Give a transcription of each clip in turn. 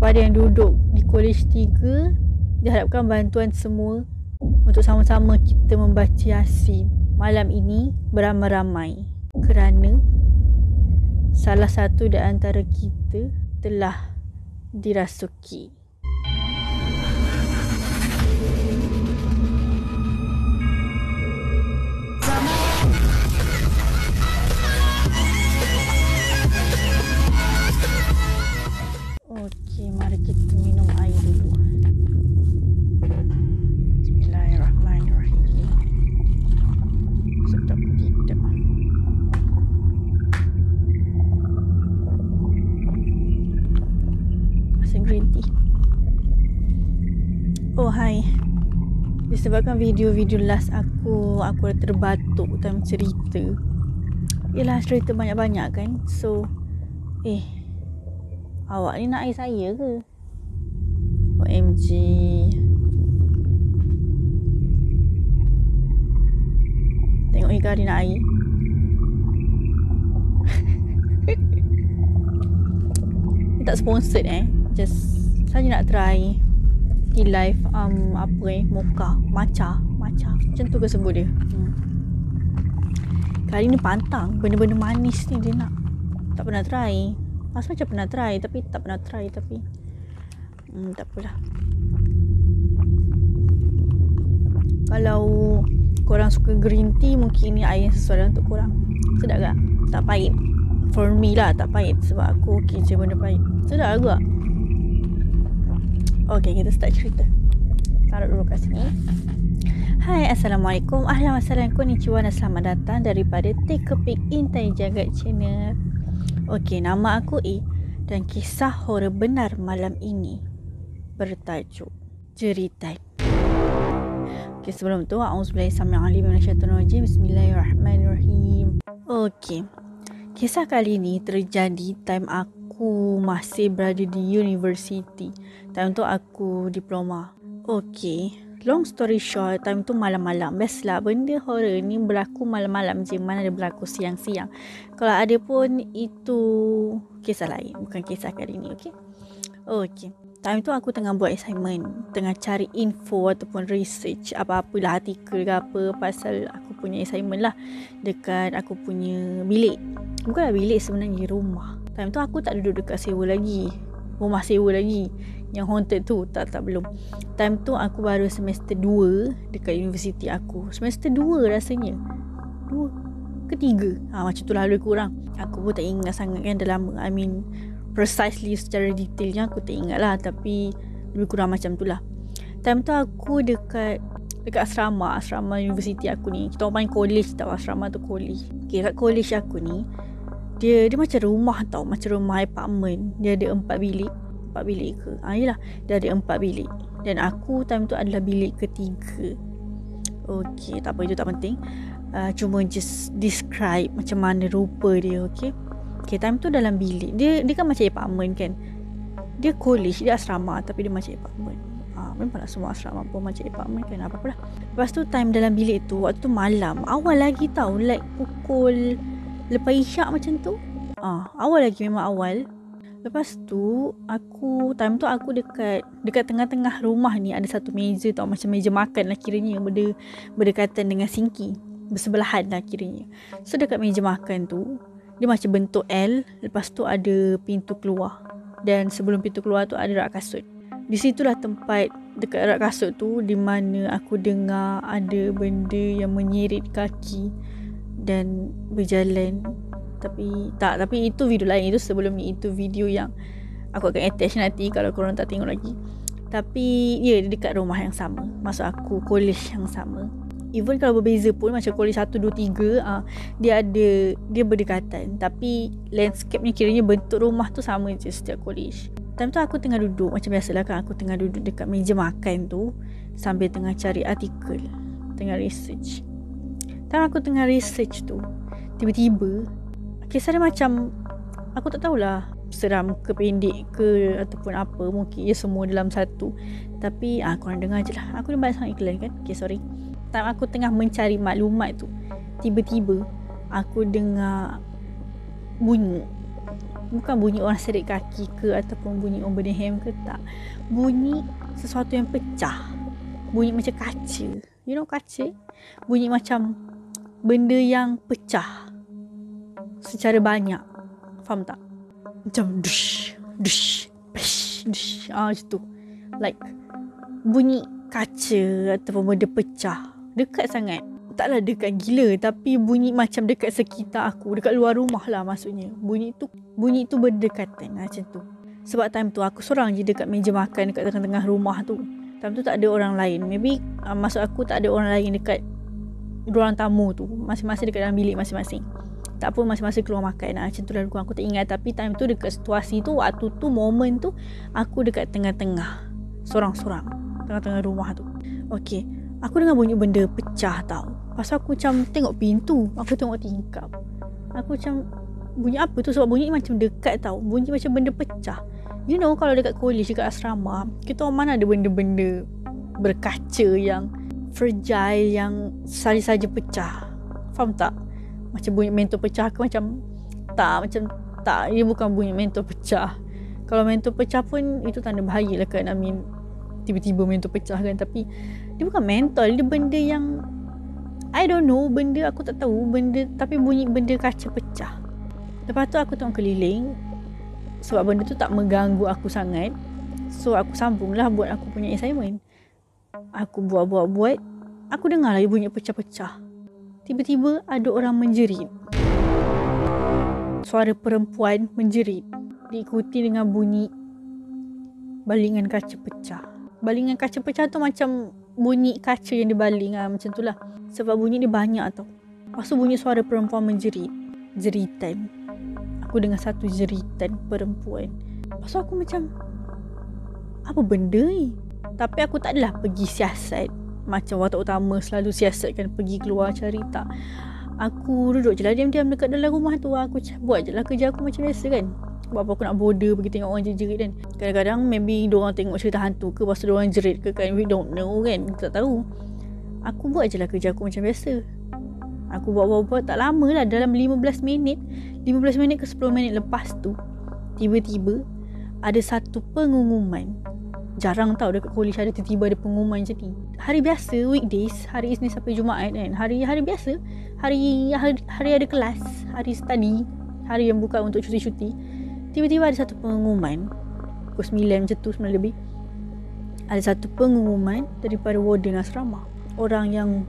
kepada yang duduk di Kolej 3, diharapkan bantuan semua untuk sama-sama kita membaca Yasin malam ini beramai-ramai, kerana salah satu di antara kita telah dirasuki. Okey, mari kita minum air dulu. Bismillahirrahmanirrahim. Sedap tidak? Rasa green tea. Oh, hai. Disebabkan video-video last aku dah terbatuk time cerita. Yelah, cerita banyak-banyak kan. So, awak ni nak air saya ke? OMG. Tengok Ika dia nak air. Ni tak sponsored Just saja nak try tea life mocha, matcha. Macam tu ke sebut dia. Kali ni pantang, benda-benda manis ni dia nak. Tak pernah try. Macam pernah try tapi tak apalah. Kalau korang suka green tea, mungkin ni air yang sesuai untuk korang. Sedap tak? Tak pahit. For me lah, tak pahit. Sebab aku okey je benda pahit. Sedap juga. Okay, kita start cerita. Taruh dulu kat sini. Hai, Assalamualaikum. Ahlan wa sahlan, konnichiwa dan selamat datang daripada Take a Peek Intai Jagat Channel. Okey, nama aku A dan kisah horror benar malam ini bertajuk Jeritan. Okey, sebelum tu a'udzubillahi sami'al-alim minasyaitonir rajim. Bismillahirrahmanirrahim. Okey. Kisah kali ni terjadi time aku masih berada di university. Time tu aku diploma. Okey. Long story short, time tu malam-malam. Biasalah benda horror ni berlaku malam-malam je. Mana ada berlaku siang-siang. Kalau ada pun itu kisah lain. Bukan kisah kali ni, okey? Okey. Time tu aku tengah buat assignment. Tengah cari info ataupun research. Apa-apalah artikel ke apa. Pasal aku punya assignment lah. Dekat aku punya bilik. Bukanlah bilik sebenarnya, rumah. Time tu aku tak duduk dekat sewa lagi. Rumah sewa lagi. Yang haunted tu tak belum. Time tu aku baru semester 2 dekat universiti aku. Semester 2 rasanya. 2 ke 3. Macam tu lah lebih kurang. Aku pun tak ingat sangat kan, dah lama. I mean precisely secara detailnya aku tak ingat lah. Tapi lebih kurang macam tu lah. Time tu aku dekat asrama universiti aku ni. Kita orang panggil college tau. Asrama tu college. Okay, kat college aku ni, dia macam rumah tau. Macam rumah apartment. Dia ada 4 bilik ke? Yelah, dia ada 4 bilik. Dan aku time tu adalah bilik ketiga. Okay, tak apa, itu tak penting. Cuma just describe macam mana rupa dia, okay? Okay, time tu dalam bilik. Dia kan macam apartment kan? Dia college, dia asrama tapi dia macam apartment. Memanglah semua asrama pun macam apartment kan? Apa-apalah. Lepas tu time dalam bilik tu, waktu tu malam. Awal lagi tau, like pukul lepas isyak macam tu. Awal lagi, memang awal. Lepas tu time tu aku dekat tengah-tengah rumah ni ada satu meja tau, macam meja makan lah kiranya, berdekatan dengan sinki, bersebelahan lah kiranya. So dekat meja makan tu dia macam bentuk L. Lepas tu ada pintu keluar, dan sebelum pintu keluar tu ada rak kasut. Di situlah tempat dekat rak kasut tu di mana aku dengar ada benda yang menyerit kaki dan berjalan. Tapi itu video lain. Itu sebelum ni. Itu video yang aku akan attach nanti kalau korang tak tengok lagi. Tapi dia dekat rumah yang sama. Maksud aku college yang sama. Even kalau berbeza pun, macam college 1, 2, 3, dia berdekatan. Tapi landscape ni kiranya bentuk rumah tu sama je setiap college. Time tu aku tengah duduk, macam biasalah kan, aku tengah duduk dekat meja makan tu sambil tengah cari artikel, tengah research. Time aku tengah research tu, tiba-tiba kisah dia macam, aku tak tahulah seram ke pendek ke ataupun apa. Mungkin ia semua dalam satu. Tapi korang dengar je lah. Aku dah banyak sangat iklan kan. Okay, sorry. Time aku tengah mencari maklumat tu, tiba-tiba aku dengar bunyi. Bukan bunyi orang serik kaki ke ataupun bunyi orang berdehem ke, tak. Bunyi sesuatu yang pecah. Bunyi macam kaca. You know kaca? Bunyi macam benda yang pecah secara banyak. Faham tak? Macam dush, dush, dush, dush. Macam tu. Like bunyi kaca ataupun benda pecah. Dekat sangat. Taklah dekat gila, tapi bunyi macam dekat sekitar aku, dekat luar rumah lah maksudnya. Bunyi tu berdekatan macam tu. Sebab time tu aku seorang je dekat meja makan dekat tengah-tengah rumah tu. Time tu tak ada orang lain. Maybe maksud aku tak ada orang lain dekat ruang tamu tu. Masing-masing dekat dalam bilik masing-masing. Tak apa, masing-masing keluar makan. Macam tu lah aku tak ingat. Tapi time tu dekat situasi tu, waktu tu, moment tu, aku dekat tengah-tengah. Sorang-sorang. Tengah-tengah rumah tu. Okay. Aku dengar bunyi benda pecah tau. Pasal aku macam tengok pintu. Aku tengok tingkap. Aku macam, bunyi apa tu? Sebab bunyi macam dekat tau. Bunyi macam benda pecah. You know, kalau dekat college, dekat asrama, kita orang mana ada benda-benda berkaca yang fragile, yang saja-saja pecah. Faham tak? Macam bunyi mentol pecah ke macam tak. Macam tak. Ia bukan bunyi mentol pecah. Kalau mentol pecah pun, itu tanda bahaya lah kan. I mean, tiba-tiba mentol pecah kan. Tapi dia bukan mentol, dia benda yang I don't know, benda aku tak tahu benda, tapi bunyi benda kaca pecah. Lepas tu aku tengok keliling, sebab benda tu tak mengganggu aku sangat. So aku sambung lah buat aku punya assignment. Aku buat, aku dengar lagi bunyi pecah-pecah. Tiba-tiba ada orang menjerit. Suara perempuan menjerit, diikuti dengan bunyi balingan kaca pecah. Balingan kaca pecah tu macam bunyi kaca yang dibaling lah, macam tu lah. Sebab bunyi dia banyak tau. Lepas tu bunyi suara perempuan menjerit. Jeritan. Aku dengar satu jeritan perempuan. Lepas tu aku macam, apa benda ni? Tapi aku tak adalah pergi siasat. Macam watak utama selalu siasat kan, pergi keluar cari, tak. Aku duduk je lah diam-diam dekat dalam rumah tu. Aku buat je lah kerja aku macam biasa kan. Buat apa aku nak border pergi tengok orang jerit kan. Kadang-kadang maybe diorang tengok cerita hantu ke, lepas tu diorang jerit ke kan. We don't know kan. Kita tak tahu. Aku buat je lah kerja aku macam biasa. Aku buat tak lama lah. Dalam 15 minit ke 10 minit lepas tu, tiba-tiba ada satu pengumuman. Jarang tau dekat college ada tiba-tiba ada pengumuman macam ni. Hari biasa, weekdays, hari Isnin sampai Jumaat kan. Hari biasa. Hari ada kelas. Hari study. Hari yang bukan untuk cuti-cuti. Tiba-tiba ada satu pengumuman. Pukul 9 macam tu, 9 lebih. Ada satu pengumuman daripada warden asrama. Orang yang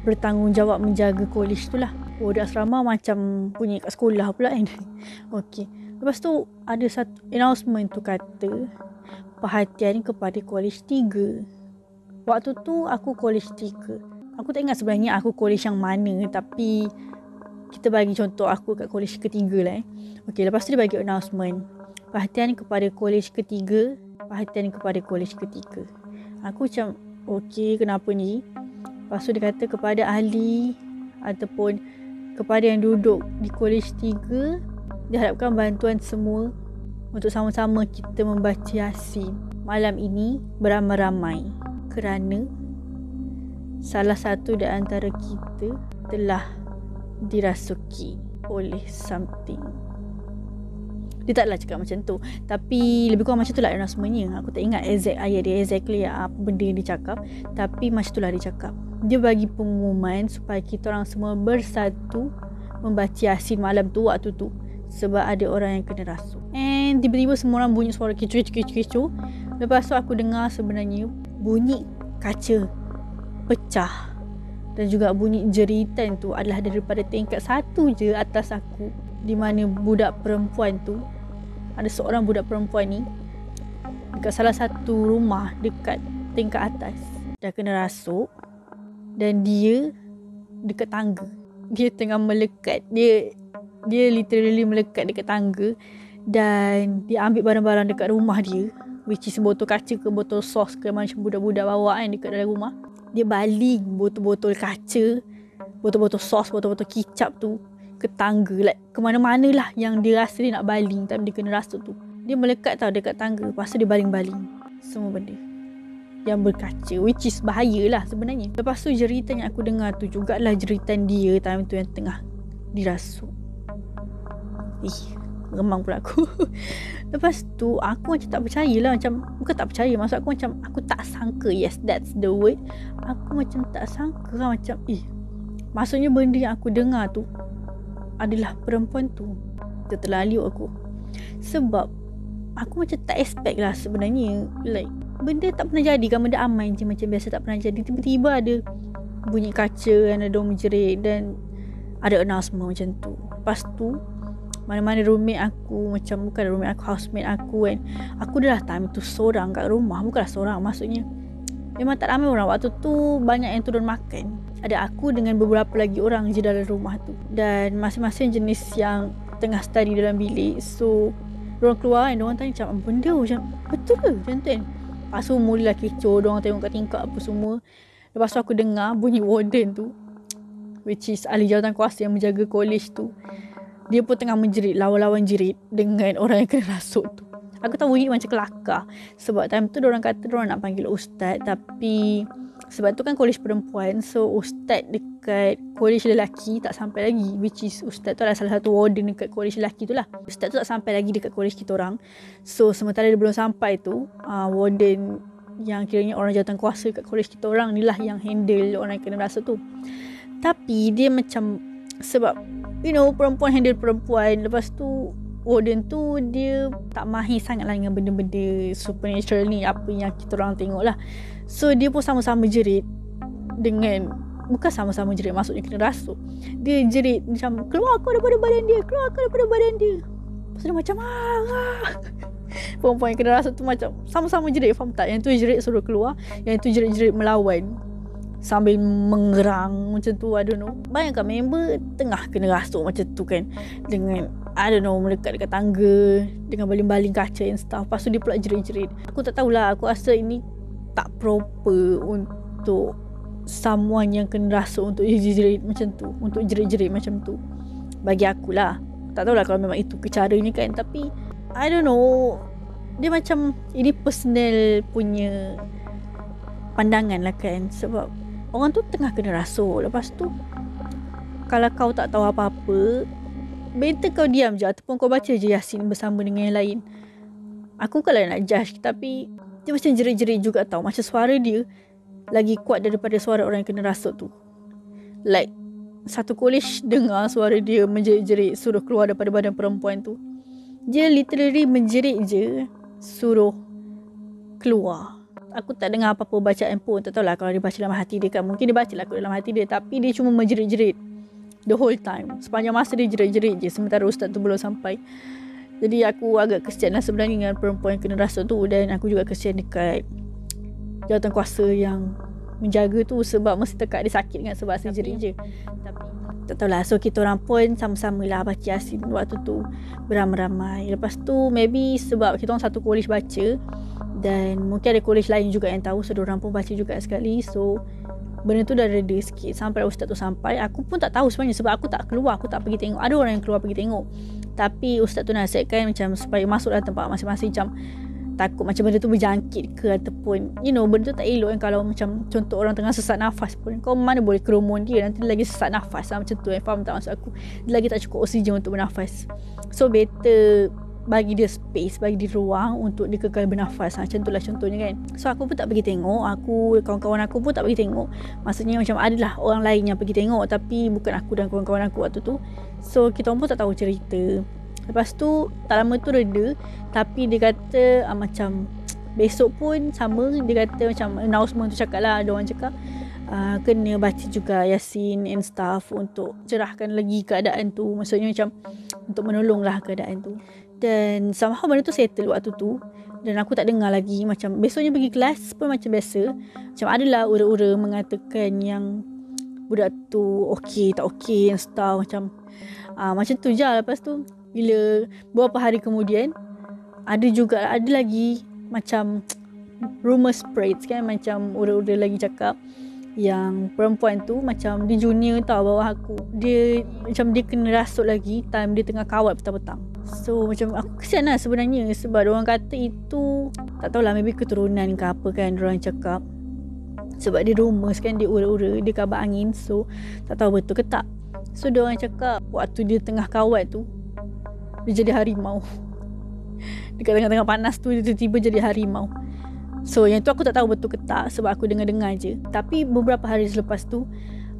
bertanggungjawab menjaga college tu lah. Warden asrama macam punya kat sekolah pula kan. Okey. Lepas tu ada satu announcement tu kata, perhatian kepada college 3. Waktu tu aku college 3. Aku tak ingat sebenarnya aku college yang mana, tapi kita bagi contoh aku kat college ketiga lah Okey, lepas tu dia bagi announcement. Perhatian kepada college ketiga. Perhatian kepada college ketiga. Aku macam, okey, kenapa ni? Lepas tu dia kata kepada ahli ataupun kepada yang duduk di college 3, diharapkan bantuan semua untuk sama-sama kita membaca Yasin malam ini beramai-ramai kerana salah satu di antara kita telah dirasuki oleh something. Dia taklah cakap macam tu, tapi lebih kurang macam tu lah announcementnya. Aku tak ingat exact ayat dia, exactly apa benda yang dia cakap, tapi macam tu lah dia cakap. Dia bagi pengumuman supaya kita orang semua bersatu membaca Yasin malam tu, waktu tu, sebab ada orang yang kena rasuk. And tiba-tiba semua orang bunyi suara kecoh. Lepas tu aku dengar sebenarnya bunyi kaca pecah dan juga bunyi jeritan tu adalah daripada tingkat 1 je atas aku, di mana budak perempuan tu, ada seorang budak perempuan ni dekat salah satu rumah dekat tingkat atas dah kena rasuk, dan dia dekat tangga. Dia tengah melekat. Dia literally melekat dekat tangga, dan dia ambil barang-barang dekat rumah dia, which is botol kaca ke botol sos ke macam budak-budak bawa kan dekat dalam rumah. Dia baling botol-botol kaca, botol-botol sos, botol-botol kicap tu ke tangga, like ke mana-mana lah yang dia rasa dia nak baling time dia kena rasuk tu. Dia melekat tau dekat tangga. Lepas tu dia baling-baling semua benda yang berkaca, which is bahaya lah sebenarnya. Lepas tu jeritan yang aku dengar tu jugalah jeritan dia time tu yang tengah dirasuk. Meremang pula aku. Lepas tu aku macam tak percaya lah. Macam, bukan tak percaya, maksud aku macam aku tak sangka. Yes, that's the word. Aku macam tak sangka lah. Macam maksudnya benda yang aku dengar tu adalah perempuan tu. Terlalu aku. Sebab aku macam tak expect lah sebenarnya. Like, benda tak pernah jadi kan. Benda aman je macam biasa tak pernah jadi. Tiba-tiba ada bunyi kaca dan ada orang menjerit dan ada announcement macam tu. Lepas tu mana-mana roommate aku, macam bukan roommate aku, housemate aku kan, aku dah time tu seorang kat rumah. Bukanlah seorang, maksudnya memang tak ramai orang. Waktu tu banyak yang turun makan. Ada aku dengan beberapa lagi orang je dalam rumah tu. Dan masing-masing jenis yang tengah study dalam bilik. So diorang keluar kan, diorang tanya macam benda macam betul ke macam tu kan. Lepas tu mulalah kecoh, diorang tengok kat tingkap apa semua. Lepas tu aku dengar bunyi warden tu, which is ahli jawatan kuasa yang menjaga college tu, dia pun tengah menjerit, lawan-lawan jerit dengan orang yang kena rasuk tu. Aku tahu bunyi macam kelakar. Sebab time tu diorang kata diorang nak panggil ustaz. Tapi sebab tu kan college perempuan, so ustaz dekat college lelaki tak sampai lagi. Which is ustaz tu adalah salah satu warden dekat college lelaki tu lah. Ustaz tu tak sampai lagi dekat college kita orang. So sementara dia belum sampai tu, warden yang kiranya orang jawatan kuasa kat college kita orang ni lah yang handle orang yang kena rasuk tu. Tapi dia macam, sebab perempuan handle perempuan. Lepas tu warden tu dia tak mahir sangat lah dengan benda-benda supernatural ni, apa yang kita orang tengok lah. So dia pun sama-sama jerit dengan, bukan sama-sama jerit maksudnya kena rasuk, dia jerit macam keluar aku daripada badan dia, keluar aku daripada badan dia. Lepas tu dia macam perempuan yang kena rasuk tu macam sama-sama jerit, faham tak? Yang tu jerit suruh keluar, yang tu jerit-jerit melawan sambil mengerang macam tu. I don't know, bayangkan member tengah kena rasuk macam tu kan, dengan I don't know, melekat dekat tangga dengan baling-baling kaca and stuff. Lepas tu dia pula jerit-jerit. Aku tak tahulah, aku rasa ini tak proper untuk someone yang kena rasuk untuk jerit-jerit macam tu, untuk jerit-jerit macam tu, bagi akulah. Tak tahulah kalau memang itu caranya kan, tapi I don't know, dia macam ini personal punya pandangan lah kan. Sebab orang tu tengah kena rasuk. Lepas tu kalau kau tak tahu apa-apa, better kau diam je, ataupun kau baca je Yasin bersama dengan yang lain. Aku kalau nak judge, tapi dia macam jerit-jerit juga tau. Macam suara dia lagi kuat daripada suara orang yang kena rasuk tu. Like satu college dengar suara dia menjerit-jerit suruh keluar daripada badan perempuan tu. Dia literally menjerit je suruh keluar. Aku tak dengar apa-apa bacaan pun. Tak tahulah kalau dia baca dalam hati dia kan. Mungkin dia baca lah dalam hati dia, tapi dia cuma menjerit-jerit the whole time. Sepanjang masa dia jerit-jerit je, sementara ustaz tu belum sampai. Jadi aku agak kesian lah sebenarnya dengan perempuan yang kena rasuk tu. Dan aku juga kesian dekat jawatan kuasa yang menjaga tu, sebab mesti tekak dia sakit kan, sebab asyik jerit je. Tapi tak tahulah. So kita orang pun sama-sama lah baca Yasin waktu tu beramai-ramai. Lepas tu maybe sebab kita orang satu college baca, dan mungkin ada college lain juga yang tahu, so diorang pun baca juga sekali. So benda tu dah reda sikit sampai ustaz tu sampai. Aku pun tak tahu sebenarnya, sebab aku tak keluar, aku tak pergi tengok. Ada orang yang keluar pergi tengok, tapi ustaz tu nasihatkan macam supaya masuk dalam tempat masing-masing, macam takut macam benda tu berjangkit ke, ataupun benda tu tak elok kan. Kalau macam contoh orang tengah sesak nafas pun, kau mana boleh kerumun dia, nanti lagi sesak nafas lah, macam tu kan. Faham tak maksud aku? Dia lagi tak cukup oksigen untuk bernafas. So better bagi dia space, bagi dia ruang untuk dia kekal bernafas. Macam tu lah contohnya kan. So aku pun tak pergi tengok, kawan-kawan aku pun tak pergi tengok. Maksudnya macam adalah orang lain yang pergi tengok, tapi bukan aku dan kawan-kawan aku waktu tu. So kita pun tak tahu cerita. Lepas tu tak lama tu reda, tapi dia kata macam besok pun sama. Dia kata macam announcement tu cakap lah, ada orang cakap kena baca juga Yasin and stuff untuk cerahkan lagi keadaan tu. Maksudnya macam untuk menolong lah keadaan tu. Dan somehow benda tu settle waktu tu. Dan aku tak dengar lagi. Macam besoknya pergi kelas pun macam biasa. Macam adalah ura-ura mengatakan yang budak tu okey tak okey and stuff. Macam tu je. Lepas tu bila beberapa hari kemudian, ada lagi macam rumor spreads kan. Macam ura-ura lagi cakap yang perempuan tu macam dia junior tau bawah aku. Dia macam dia kena rasuk lagi time dia tengah kawat petang-petang. So macam aku kesian lah sebenarnya, sebab orang kata itu tak tahulah, maybe keturunan ke apa kan orang cakap. Sebab dia rumours kan, dia ura-ura, dia kabar angin. So tak tahu betul ke tak. So diorang cakap waktu dia tengah kawat tu, Dia jadi harimau. Dekat tengah-tengah panas tu dia tiba-tiba jadi harimau. So yang tu aku tak tahu betul ke tak, sebab aku dengar-dengar je. Tapi beberapa hari selepas tu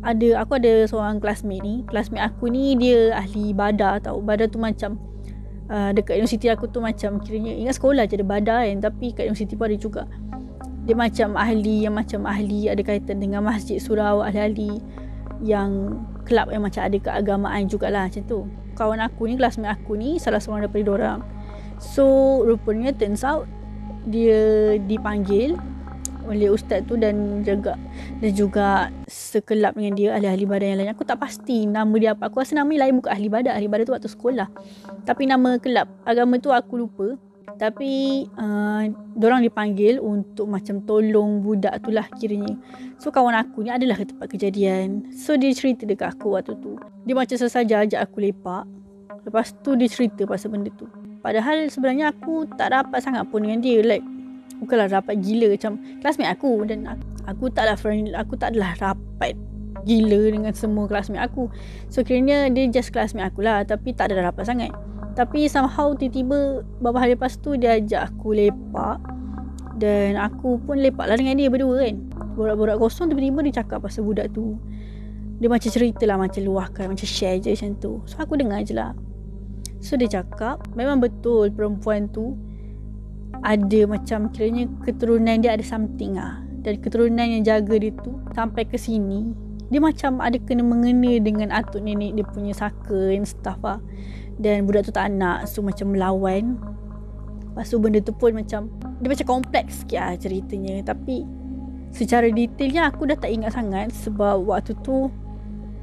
aku ada seorang classmate aku ni dia ahli badar tau. Badar tu macam dekat universiti aku tu macam kiranya ingat sekolah je ada badar kan, tapi kat universiti pun ada juga. Dia macam ahli ada kaitan dengan masjid surau, ahli-ahli yang kelab yang macam ada keagamaan jugalah macam tu. Kawan aku ni, classmate aku ni salah seorang daripada diorang. So rupanya turns out dia dipanggil oleh ustaz tu dan juga sekelab dengan dia ahli-ahli badar yang lain. Aku tak pasti nama dia apa. Aku rasa nama dia lain, bukan ahli badar. Ahli badar tu waktu sekolah. Tapi nama kelab agama tu aku lupa. Tapi diorang dipanggil untuk macam tolong budak tu lah kiranya. So kawan aku ni adalah ke tempat kejadian. So dia cerita dekat aku waktu tu. Dia macam sesaja ajak aku lepak. Lepas tu dia cerita pasal benda tu. Padahal sebenarnya aku tak rapat sangat pun dengan dia. Like bukanlah rapat gila macam classmate aku. Dan aku tak adalah rapat gila dengan semua classmate aku. So kiranya dia just classmate aku lah, tapi tak ada rapat sangat. Tapi somehow tiba-tiba beberapa hari lepas tu dia ajak aku lepak. Dan aku pun lepak lah dengan dia berdua kan. Borak-borak kosong tiba-tiba dia cakap pasal budak tu. Dia macam cerita lah, macam luahkan, macam share je macam tu. So aku dengar je lah. So dia cakap memang betul perempuan tu ada macam kiranya keturunan dia ada something lah. Dan keturunan yang jaga dia tu sampai ke sini dia macam ada kena-mengena dengan atuk nenek dia punya saka and stuff lah. Dan budak tu tak nak, so macam melawan. Lepas tu benda tu pun macam dia macam kompleks sikit lah ceritanya. Tapi secara detailnya aku dah tak ingat sangat, sebab waktu tu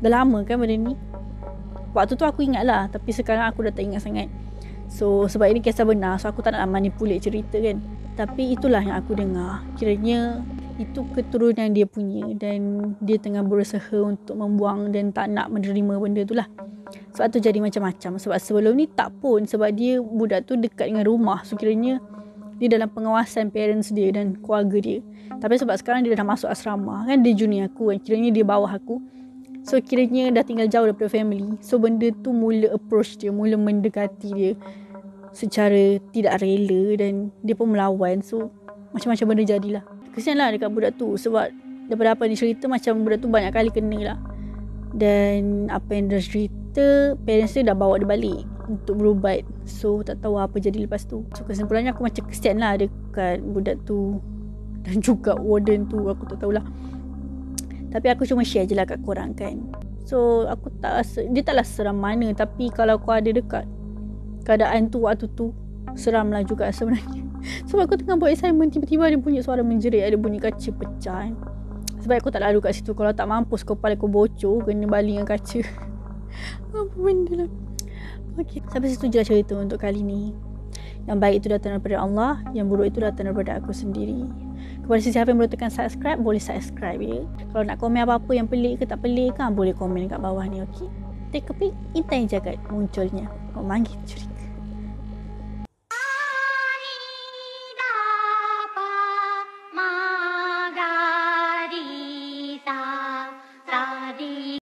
dah lama kan benda ni. Waktu tu aku ingat lah, tapi sekarang aku dah tak ingat sangat. So sebab ini kisah benar, so aku tak nak manipulate cerita kan. Tapi itulah yang aku dengar. Kiranya itu keturunan dia punya, dan dia tengah berusaha untuk membuang dan tak nak menerima benda tu lah. Sebab tu jadi macam-macam. Sebab sebelum ni tak pun, sebab dia budak tu dekat dengan rumah. So kiranya dia dalam pengawasan parents dia dan keluarga dia. Tapi sebab sekarang dia dah masuk asrama kan, dia junior aku kan, kiranya dia bawah aku. So kiranya dah tinggal jauh daripada family. So benda tu mula approach dia, mula mendekati dia secara tidak rela, dan dia pun melawan. So macam-macam benda jadilah. Kesian lah dekat budak tu, sebab daripada apa dia cerita macam budak tu banyak kali kena lah. Dan apa yang dia cerita, parents dia dah bawa dia balik untuk berubat. So tak tahu apa jadi lepas tu. So kesimpulannya aku macam kesian lah dekat budak tu dan juga warden tu. Aku tak tahulah. Tapi aku cuma share je lah kat korang kan. So aku tak rasa, dia taklah seram mana. Tapi kalau kau ada dekat keadaan tu waktu tu, seram lah juga sebenarnya. Sebab aku tengah buat assignment, tiba-tiba ada bunyi suara menjerit, ada bunyi kaca pecah. Sebab aku tak lalu kat situ. Kalau tak mampus kepala aku bocor, kena baling dengan kaca. Apa benda lah. Okay, sampai situ je lah cerita untuk kali ni. Yang baik itu datang daripada Allah, yang buruk itu datang daripada aku sendiri. Kepada sesiapa yang belum tekan subscribe, boleh subscribe ya. Kalau nak komen apa-apa yang pelik ke tak pelik kan, boleh komen kat bawah ni, okey. Take a peek, Intai Jagat munculnya memanggil cerita.